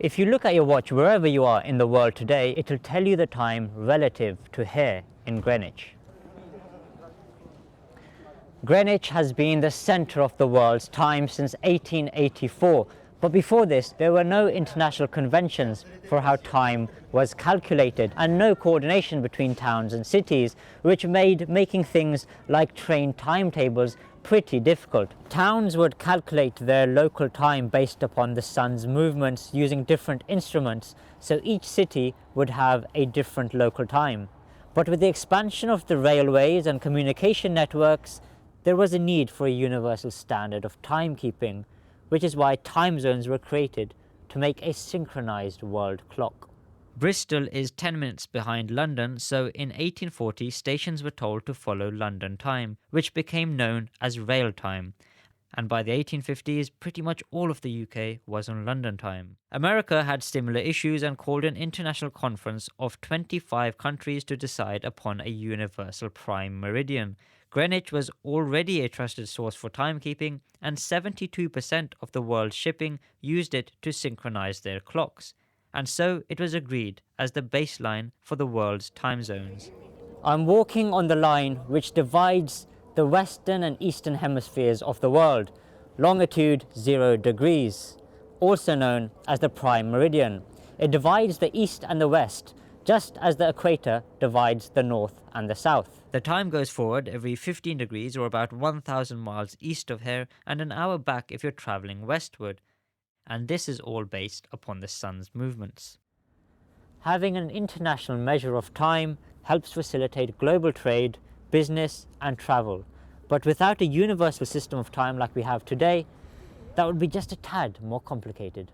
If you look at your watch wherever you are in the world today, it will tell you the time relative to here in Greenwich. Greenwich has been the centre of the world's time since 1884, but before this there were no international conventions for how time was calculated and no coordination between towns and cities, which made making things like train timetables pretty difficult. Towns would calculate their local time based upon the sun's movements using different instruments, so each city would have a different local time. But with the expansion of the railways and communication networks, there was a need for a universal standard of timekeeping, which is why time zones were created to make a synchronized world clock. Bristol is 10 minutes behind London, so in 1840 stations were told to follow London time, which became known as rail time. And by the 1850s, pretty much all of the UK was on London time. America had similar issues and called an international conference of 25 countries to decide upon a universal prime meridian. Greenwich was already a trusted source for timekeeping, and 72% of the world's shipping used it to synchronize their clocks. And so it was agreed as the baseline for the world's time zones. I'm walking on the line which divides the western and eastern hemispheres of the world, longitude 0 degrees, also known as the prime meridian. It divides the east and the west, just as the equator divides the north and the south. The time goes forward every 15 degrees or about 1,000 miles east of here, and an hour back if you're travelling westward. And this is all based upon the sun's movements. Having an international measure of time helps facilitate global trade, business and travel. But without a universal system of time like we have today, that would be just a tad more complicated.